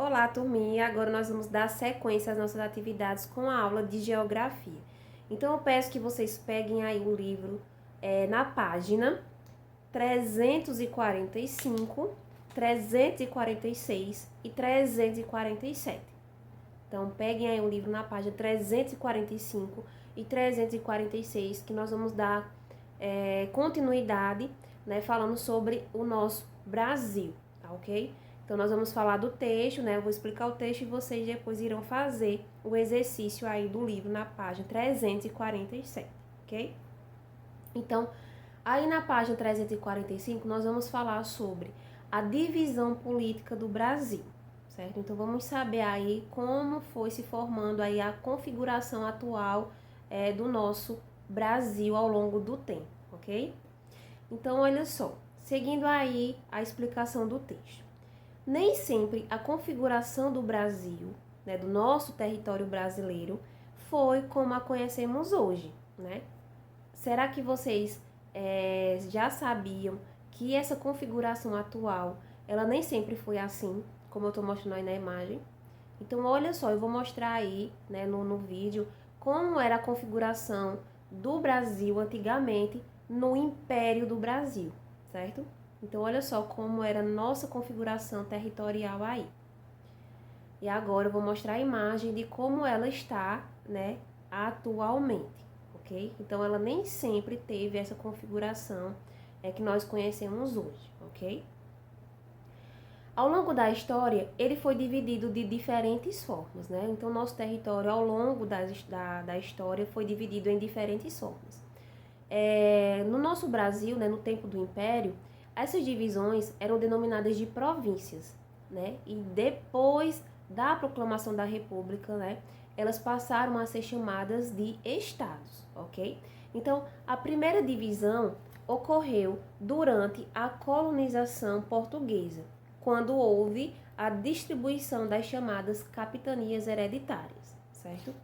Olá, turminha! Agora nós vamos dar sequência às nossas atividades com a aula de Geografia. Então, eu peço que vocês peguem aí o livro na página 345, 346 e 347. Então, peguem aí o livro na página 345 e 346, que nós vamos dar continuidade, né, falando sobre o nosso Brasil, tá ok? Então, nós vamos falar do texto, né? Eu vou explicar o texto e vocês depois irão fazer o exercício aí do livro na página 347, ok? Então, aí na página 345, nós vamos falar sobre a divisão política do Brasil, certo? Então, vamos saber aí como foi se formando aí a configuração atual do nosso Brasil ao longo do tempo, ok? Então, olha só, seguindo aí a explicação do texto. Nem sempre a configuração do Brasil, né, do nosso território brasileiro, foi como a conhecemos hoje, né? Será que vocês já sabiam que essa configuração atual, ela nem sempre foi assim, como eu estou mostrando aí na imagem? Então, olha só, eu vou mostrar aí, né, no vídeo, como era a configuração do Brasil antigamente no Império do Brasil, certo? Então, olha só como era a nossa configuração territorial aí. E agora eu vou mostrar a imagem de como ela está, né, atualmente, ok? Então, ela nem sempre teve essa configuração que nós conhecemos hoje, ok? Ao longo da história, ele foi dividido de diferentes formas, né? Então, nosso território, ao longo da história, foi dividido em diferentes formas. No nosso Brasil, né, no tempo do Império, essas divisões eram denominadas de províncias, né? E depois da proclamação da República, né, elas passaram a ser chamadas de estados, ok? Então, a primeira divisão ocorreu durante a colonização portuguesa, quando houve a distribuição das chamadas capitanias hereditárias, certo?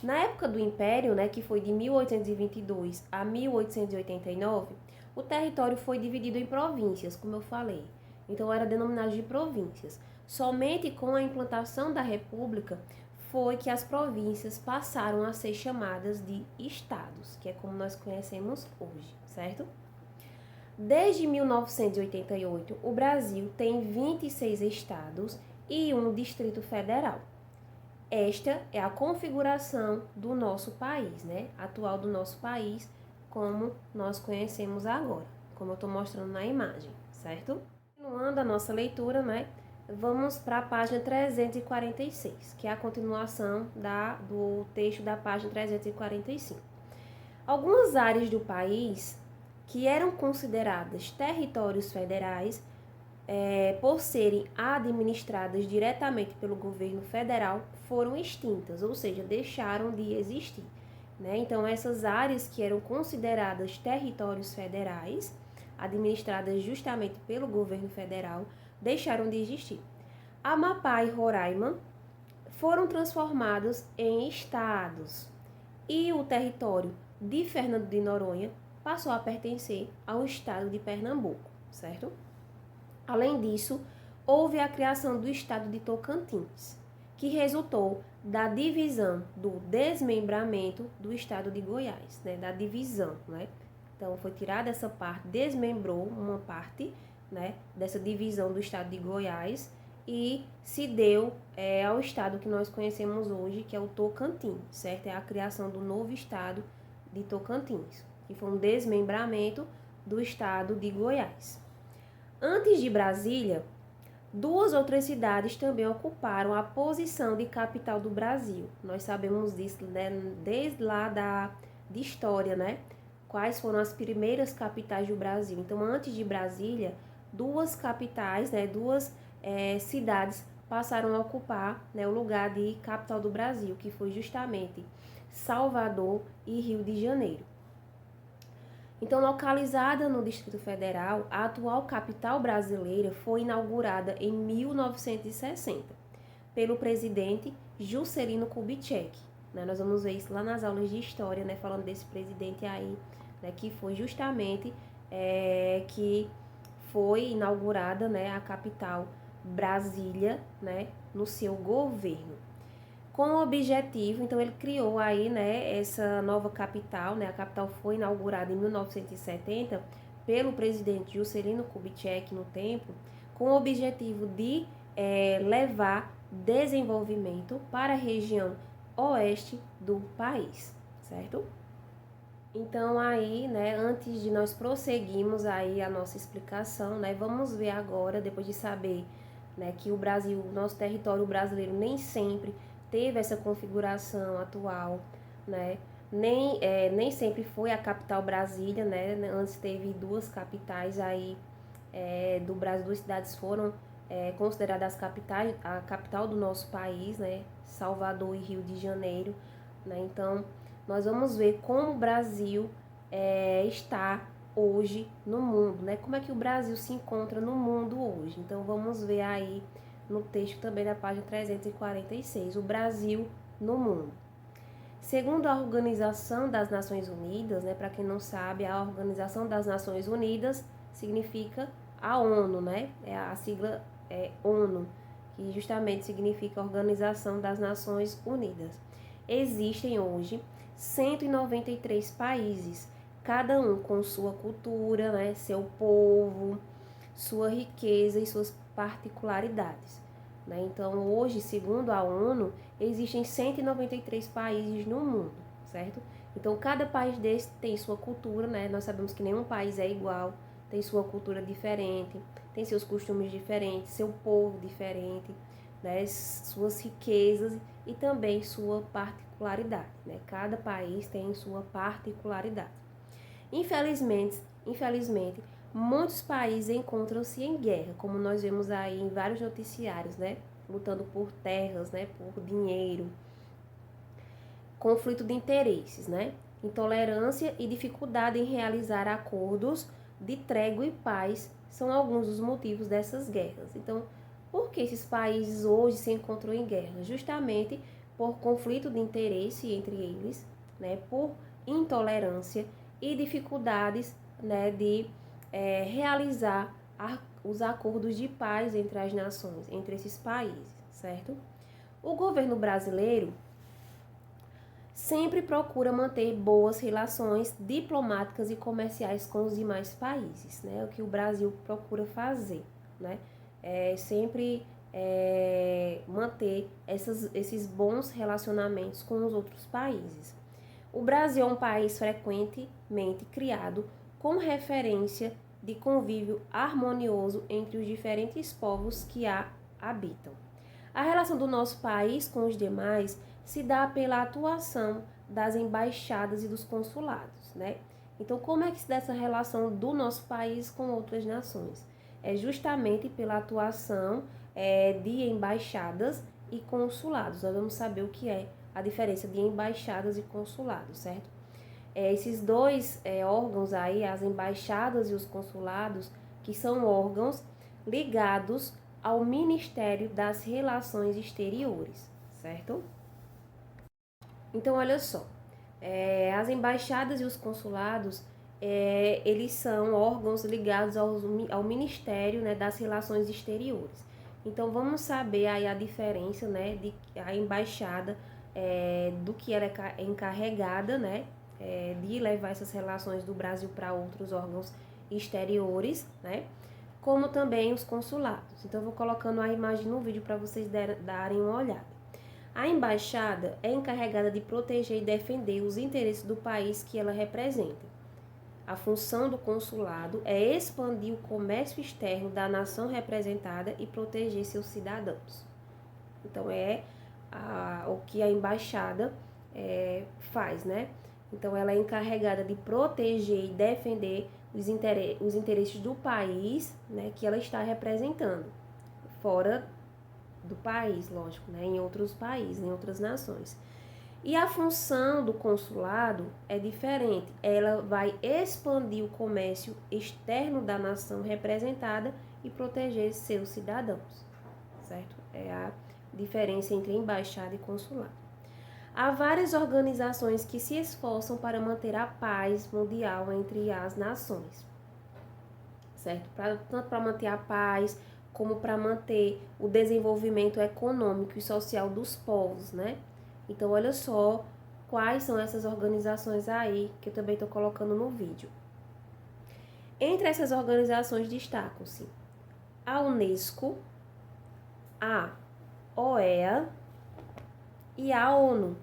Na época do Império, né, que foi de 1822 a 1889, o território foi dividido em províncias, como eu falei. Então, era denominado de províncias. Somente com a implantação da República foi que as províncias passaram a ser chamadas de estados, que é como nós conhecemos hoje, certo? Desde 1988, o Brasil tem 26 estados e um Distrito Federal. Esta é a configuração do nosso país, né? Atual do nosso país, como nós conhecemos agora, como eu estou mostrando na imagem, certo? Continuando a nossa leitura, né? Vamos para a página 346, que é a continuação do texto da página 345. Algumas áreas do país que eram consideradas territórios federais, por serem administradas diretamente pelo governo federal, foram extintas, ou seja, deixaram de existir, né? Então, essas áreas que eram consideradas territórios federais, administradas justamente pelo governo federal, deixaram de existir. Amapá e Roraima foram transformados em estados e o território de Fernando de Noronha passou a pertencer ao estado de Pernambuco, certo? Além disso, houve a criação do estado de Tocantins, que resultou da divisão, do desmembramento do estado de Goiás, né? Da divisão, né? Então, foi tirada essa parte, desmembrou uma parte, né, dessa divisão do estado de Goiás e se deu ao estado que nós conhecemos hoje, que é o Tocantins, certo? É a criação do novo estado de Tocantins, que foi um desmembramento do estado de Goiás. Antes de Brasília, duas outras cidades também ocuparam a posição de capital do Brasil. Nós sabemos disso, né, desde lá de história, né? Quais foram as primeiras capitais do Brasil. Então, antes de Brasília, duas capitais, né, duas cidades passaram a ocupar, né, o lugar de capital do Brasil, que foi justamente Salvador e Rio de Janeiro. Então, localizada no Distrito Federal, a atual capital brasileira foi inaugurada em 1960 pelo presidente Juscelino Kubitschek, né? Nós vamos ver isso lá nas aulas de história, né? Falando desse presidente aí, né? Que foi justamente que foi inaugurada, né, a capital Brasília, né, no seu governo. Com o objetivo, então ele criou aí, né, essa nova capital, né, a capital foi inaugurada em 1970 pelo presidente Juscelino Kubitschek no tempo, com o objetivo de levar desenvolvimento para a região oeste do país, certo? Então aí, né, antes de nós prosseguirmos aí a nossa explicação, né, vamos ver agora, depois de saber, né, que o Brasil, nosso território brasileiro nem sempre teve essa configuração atual, né, nem sempre foi a capital Brasília, né, antes teve duas capitais aí do Brasil, duas cidades foram consideradas capitais, a capital do nosso país, né, Salvador e Rio de Janeiro, né, então nós vamos ver como o Brasil está hoje no mundo, né? Como é que o Brasil se encontra no mundo hoje. Então, vamos ver aí no texto também da página 346, o Brasil no mundo. Segundo a Organização das Nações Unidas, né? Para quem não sabe, a Organização das Nações Unidas significa a ONU, né? A sigla é ONU, que justamente significa Organização das Nações Unidas. Existem hoje 193 países, cada um com sua cultura, né, seu povo, sua riqueza e suas particularidades, né? Então, hoje, segundo a ONU, existem 193 países no mundo, certo? Então, cada país desse tem sua cultura, né? Nós sabemos que nenhum país é igual, tem sua cultura diferente, tem seus costumes diferentes, seu povo diferente, né? Suas riquezas e também sua particularidade, né? Cada país tem sua particularidade. Infelizmente, muitos países encontram-se em guerra, como nós vemos aí em vários noticiários, né? Lutando por terras, né? Por dinheiro, conflito de interesses, né? Intolerância e dificuldade em realizar acordos de trégua e paz são alguns dos motivos dessas guerras. Então, por que esses países hoje se encontram em guerra? Justamente por conflito de interesse entre eles, né? Por intolerância e dificuldades, né, de realizar os acordos de paz entre as nações, entre esses países, certo? O governo brasileiro sempre procura manter boas relações diplomáticas e comerciais com os demais países, né? O que o Brasil procura fazer, né? Sempre manter esses bons relacionamentos com os outros países. O Brasil é um país frequentemente criado com referência de convívio harmonioso entre os diferentes povos que a habitam. A relação do nosso país com os demais se dá pela atuação das embaixadas e dos consulados, né? Então, como é que se dá essa relação do nosso país com outras nações? É justamente pela atuação de embaixadas e consulados. Nós vamos saber o que é a diferença de embaixadas e consulados, certo? Esses dois órgãos aí, as embaixadas e os consulados, que são órgãos ligados ao Ministério das Relações Exteriores, certo? Então, olha só, as embaixadas e os consulados, eles são órgãos ligados ao Ministério, né, das Relações Exteriores. Então, vamos saber aí a diferença, né, de a embaixada, do que ela é encarregada, né, de levar essas relações do Brasil para outros órgãos exteriores, né, como também os consulados. Então, eu vou colocando a imagem no vídeo para vocês darem uma olhada. A embaixada é encarregada de proteger e defender os interesses do país que ela representa. A função do consulado é expandir o comércio externo da nação representada e proteger seus cidadãos. Então, o que a embaixada faz, né? Então, ela é encarregada de proteger e defender os interesses do país, né, que ela está representando, fora do país, lógico, né, em outros países, em outras nações. E a função do consulado é diferente. Ela vai expandir o comércio externo da nação representada e proteger seus cidadãos, certo? É a diferença entre embaixada e consulado. Há várias organizações que se esforçam para manter a paz mundial entre as nações, certo? Tanto para manter a paz, como para manter o desenvolvimento econômico e social dos povos, né? Então, olha só quais são essas organizações aí que eu também estou colocando no vídeo. Entre essas organizações destacam-se a Unesco, a OEA e a ONU,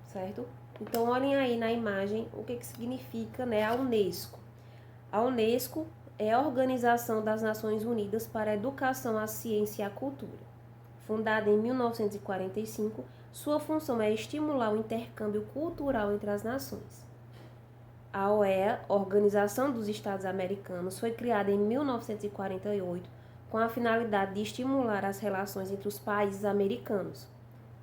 certo? Então, olhem aí na imagem o que significa, né, a Unesco. A Unesco é a Organização das Nações Unidas para a Educação, a Ciência e a Cultura. Fundada em 1945, sua função é estimular o intercâmbio cultural entre as nações. A OEA, Organização dos Estados Americanos, foi criada em 1948 com a finalidade de estimular as relações entre os países americanos.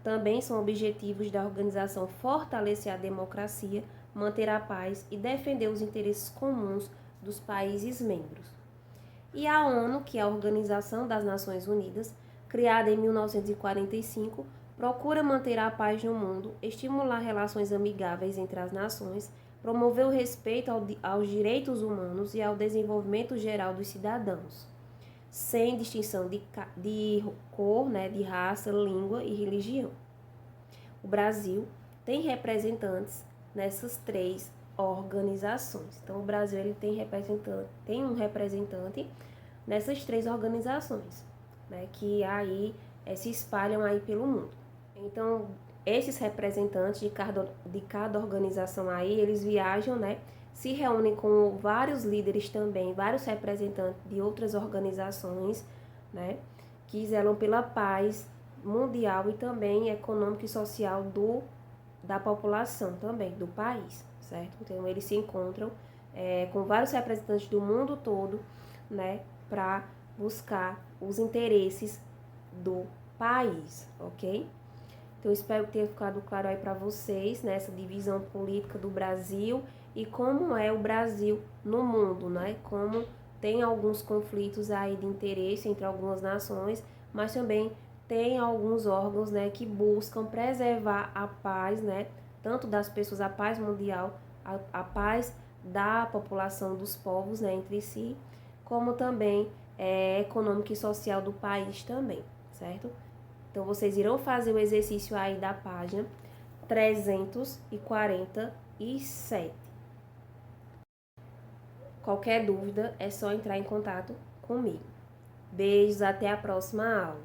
Também são objetivos da organização fortalecer a democracia, manter a paz e defender os interesses comuns dos países membros. E a ONU, que é a Organização das Nações Unidas, criada em 1945, procura manter a paz no mundo, estimular relações amigáveis entre as nações, promover o respeito aos direitos humanos e ao desenvolvimento geral dos cidadãos, sem distinção de cor, né, de raça, língua e religião. O Brasil tem representantes nessas 3 organizações. Então, o Brasil ele tem um representante nessas 3 organizações, né, que aí se espalham aí pelo mundo. Então, esses representantes de cada organização aí, eles viajam, né, se reúnem com vários líderes também, vários representantes de outras organizações, né, que zelam pela paz mundial e também econômica e social da população também, do país, certo? Então, eles se encontram com vários representantes do mundo todo, né, para buscar os interesses do país, ok? Então, eu espero que tenha ficado claro aí para vocês, né, essa divisão política do Brasil e como é o Brasil no mundo, né? Como tem alguns conflitos aí de interesse entre algumas nações, mas também tem alguns órgãos, né, que buscam preservar a paz, né, tanto das pessoas, a paz mundial, a paz da população, dos povos, né, entre si, como também econômica e social do país também, certo? Então, vocês irão fazer o exercício aí da página 347. Qualquer dúvida é só entrar em contato comigo. Beijos, até a próxima aula.